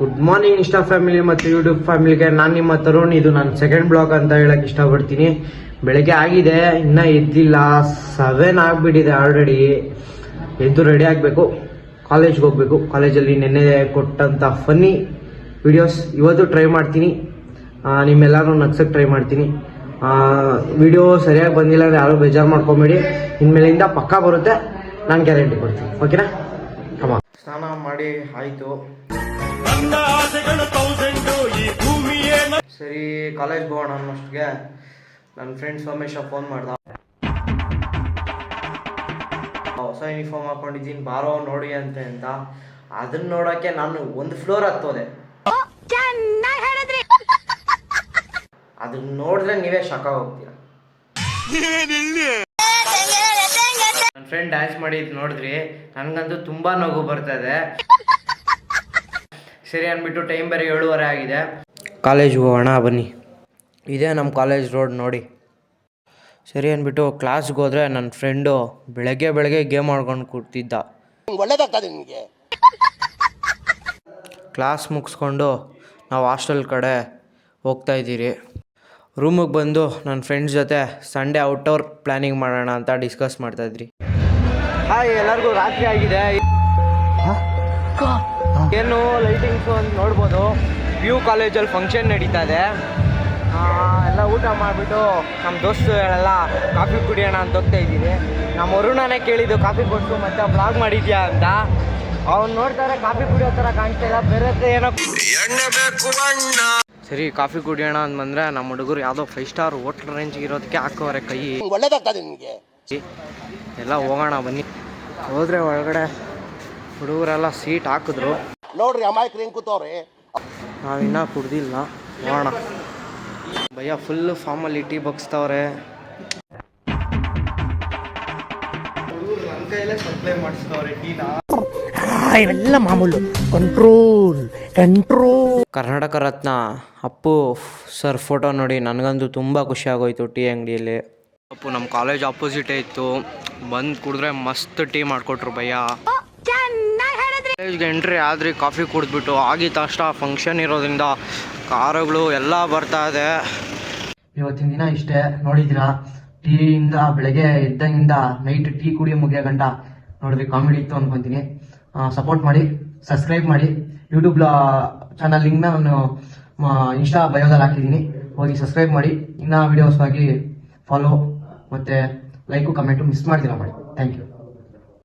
Good morning insta family ಮತ್ತು YouTube ಫ್ಯಾಮಿಲಿಗೆ ನಾನು ನಿಮ್ಮ ತರುಣ್. ಇದು ನನ್ನ ಸೆಕೆಂಡ್ ಬ್ಲಾಗ್ ಅಂತ ಹೇಳಕ್ ಇಷ್ಟಪಡ್ತೀನಿ. ಬೆಳಗ್ಗೆ ಆಗಿದೆ, ಇನ್ನೂ ಎದ್ದಿಲ್ಲ, 7 ಆಗಿಬಿಟ್ಟಿದೆ ಆಲ್ರೆಡಿ. ಎದ್ದು ರೆಡಿ ಆಗಬೇಕು, ಕಾಲೇಜ್ಗೆ ಹೋಗ್ಬೇಕು. ಕಾಲೇಜಲ್ಲಿ ನೆನ್ನೆ ಕೊಟ್ಟಂಥ ಫನ್ನಿ ವಿಡಿಯೋಸ್ ಇವತ್ತು ಟ್ರೈ ಮಾಡ್ತೀನಿ. ನಿಮ್ಮೆಲ್ಲರೂ ನಗ್ಸಕ್ಕೆ ಟ್ರೈ ಮಾಡ್ತೀನಿ. ವಿಡಿಯೋ ಸರಿಯಾಗಿ ಬಂದಿಲ್ಲ ಅಂದರೆ ಯಾರು ಬೇಜಾರು ಮಾಡ್ಕೊಂಬೇಡಿ. ಇನ್ಮೇಲಿಂದ ಪಕ್ಕಾ ಬರುತ್ತೆ, ನಾನು ಗ್ಯಾರಂಟಿ ಕೊಡ್ತೀನಿ. ಓಕೆನಾ? ಕಮ ಸ್ನಾನ ಮಾಡಿ ಆಯಿತು. ಸರಿ, ಕಾಲೇಜ್ಗೆ ಹೋಗೋಣ ಅನ್ನೋಷ್ಟಿಗೆ ನನ್ನ ಫ್ರೆಂಡ್ ಸೋಮೇಶ ಫೋನ್ ಮಾಡ್ದ. ಹೊಸ ಯೂನಿಫಾರ್ಮ್ ಹಾಕೊಂಡಿದ್ದೀನಿ, ಬಾರೋ ನೋಡಿ ಅಂತ. ಅದನ್ನ ನೋಡೋಕ್ಕೆ ನಾನು ಒಂದು ಫ್ಲೋರ್ ಹತ್ತೋದೆ. ಅದನ್ನ ನೋಡಿದ್ರೆ ನೀವೇ ಶಾಕ್ ಹೋಗ್ತೀರಾ. ನನ್ನ ಫ್ರೆಂಡ್ ಡ್ಯಾನ್ಸ್ ಮಾಡಿದ್ದು ನೋಡಿದ್ರಿ, ನನಗಂತೂ ತುಂಬಾ ನಗು ಬರ್ತಾ ಇದೆ. ಸರಿ ಅಂದ್ಬಿಟ್ಟು ಟೈಮ್ ಬೇರೆ 7:30 ಆಗಿದೆ. ಕಾಲೇಜ್ಗೆ ಹೋಗೋಣ ಬನ್ನಿ. ಇದೇ ನಮ್ಮ ಕಾಲೇಜ್ ರೋಡ್ ನೋಡಿ. ಸರಿ ಅಂದ್ಬಿಟ್ಟು ಕ್ಲಾಸ್ಗೆ ಹೋದ್ರೆ ನನ್ನ ಫ್ರೆಂಡು ಬೆಳಗ್ಗೆ ಗೇಮ್ ಆಡ್ಕೊಂಡು ಕೂತಿದ್ದ. ಒಳ್ಳೇದಾಗ್ತದೆ ನಿಮಗೆ. ಕ್ಲಾಸ್ ಮುಗಿಸ್ಕೊಂಡು ನಾವು ಹಾಸ್ಟೆಲ್ ಕಡೆ ಹೋಗ್ತಾ ಇದ್ದೀರಿ. ರೂಮಿಗೆ ಬಂದು ನನ್ನ ಫ್ರೆಂಡ್ಸ್ ಜೊತೆ ಸಂಡೇ ಔಟ್ಡೋರ್ ಪ್ಲ್ಯಾನಿಂಗ್ ಮಾಡೋಣ ಅಂತ ಡಿಸ್ಕಸ್ ಮಾಡ್ತಾಯಿದ್ರಿ. ಹಾಯ್, ಎಲ್ಲರಿಗೂ ರಾತ್ರಿ ಆಗಿದೆ. ಏನು ಲೈಟಿಂಗ್ಸು ಅಂತ ನೋಡ್ಬೋದು. ವ್ಯೂ ಕಾಲೇಜಲ್ಲಿ ಫಂಕ್ಷನ್ ನಡೀತಾ ಇದೆ. ಎಲ್ಲ ಊಟ ಮಾಡಿಬಿಟ್ಟು ನಮ್ಮ ದೋಸ್ತುಗಳೆಲ್ಲ ಕಾಫಿ ಕುಡಿಯೋಣ ಅಂತ ಹೋಗ್ತಾ ಇದ್ದೀವಿ. ನಮ್ಮ ವರುಣನೇ ಕೇಳಿದ್ದು ಕಾಫಿ ಕೊಟ್ಟು ಮತ್ತೆ ಬ್ಲಾಗ್ ಮಾಡಿದ್ಯಾ ಅಂತ. ಅವ್ನು ನೋಡ್ತಾರೆ ಕಾಫಿ ಕುಡಿಯೋ ಥರ ಕಾಣ್ತಾ ಇಲ್ಲ, ಬೇರೆ ಏನೋ. ಸರಿ, ಕಾಫಿ ಕುಡಿಯೋಣ ಅಂತ ಬಂದರೆ ನಮ್ಮ ಹುಡುಗರು ಯಾವುದೋ 5 ಸ್ಟಾರ್ ಹೋಟ್ಲ್ ರೇಂಜ್ಗೆ ಇರೋದಕ್ಕೆ ಹಾಕೋರೆ ಕೈ. ಒಳ್ಳೇದಾಗ್ತದೆ ನಿಮಗೆ. ಎಲ್ಲ ಹೋಗೋಣ ಬನ್ನಿ. ಹೋದರೆ ಒಳಗಡೆ ಹುಡುಗರೆಲ್ಲ ಸೀಟ್ ಹಾಕಿದ್ರು ನೋಡ್ರಿ. ಅಮಾಯಕರು ಹೆಂಗೆ ಕೂತವ್ರೆ. ನಾವಿನ್ನೂ ಕುಡ್ದಿಲ್ಲ, ಹೋಗೋಣ. ಭಯ್ಯ ಫುಲ್ ಫಾರ್ಮಲ್ಲಿ ಟೀ ಬಗ್ಸ್ತವ್ರೆ. ಹುಡುಗರು ನನ್ನ ಕೈಯಲ್ಲೇ ಸಪ್ಲೈ ಮಾಡಿಸ್ತವ್ರೆ ಟೀನ. ಇವೆಲ್ಲ ಮಾಮೂಲು. Control. Karnataka Ratna Appu sir photo ನೋಡಿ ನನಗಂತೂ ತುಂಬ ಖುಷಿ ಆಗೋಯ್ತು. ಟೀ ಅಂಗಡಿಯಲ್ಲಿ ಅಪ್ಪು ನಮ್ಮ ಕಾಲೇಜ್ ಆಪೋಸಿಟೇ ಇತ್ತು. ಬಂದು ಕುಡಿದ್ರೆ ಮಸ್ತ್ ಟೀ ಮಾಡಿಕೊಟ್ರು ಭಯ್ಯ. ಕಾಲೇಜ್ಗೆ ಎಂಟ್ರಿ ಆದರೆ ಕಾಫಿ ಕುಡಿದ್ಬಿಟ್ಟು ಆಗಿದ ತಕ್ಷಣ ಫಂಕ್ಷನ್ ಇರೋದ್ರಿಂದ ಕಾರುಗಳು ಎಲ್ಲ ಬರ್ತಾ ಇದೆ. ಇವತ್ತಿನ ದಿನ ಇಷ್ಟೇ ನೋಡಿದ್ದೀರಾ. ಟೀಯಿಂದ ಬೆಳಗ್ಗೆ ಎದ್ದಂಗಿಂದ ನೈಟ್ ಟೀ ಕುಡಿಯೋ ಮುಗಿಯೋ ಗಂಟ ನೋಡಿದ್ರಿ. ಕಾಮಿಡಿ ಇತ್ತು ಅನ್ಕೊತೀನಿ. ಸಪೋರ್ಟ್ ಮಾಡಿ, ಸಬ್ಸ್ಕ್ರೈಬ್ ಮಾಡಿ. ಯೂಟ್ಯೂಬ್ ಚಾನಲ್ ಲಿಂಕ್ನ ನಾನು ಇನ್ಸ್ಟಾ ಬಯೋದಲ್ಲಿ ಹಾಕಿದ್ದೀನಿ, ಹೋಗಿ ಸಬ್ಸ್ಕ್ರೈಬ್ ಮಾಡಿ. ಇನ್ನೂ ವೀಡಿಯೋಸ್ಗಾಗಿ ಫಾಲೋ ಮತ್ತು ಲೈಕು ಕಮೆಂಟು ಮಿಸ್ ಮಾಡ್ತೀರಾ ಮಾಡಿ. Thank you.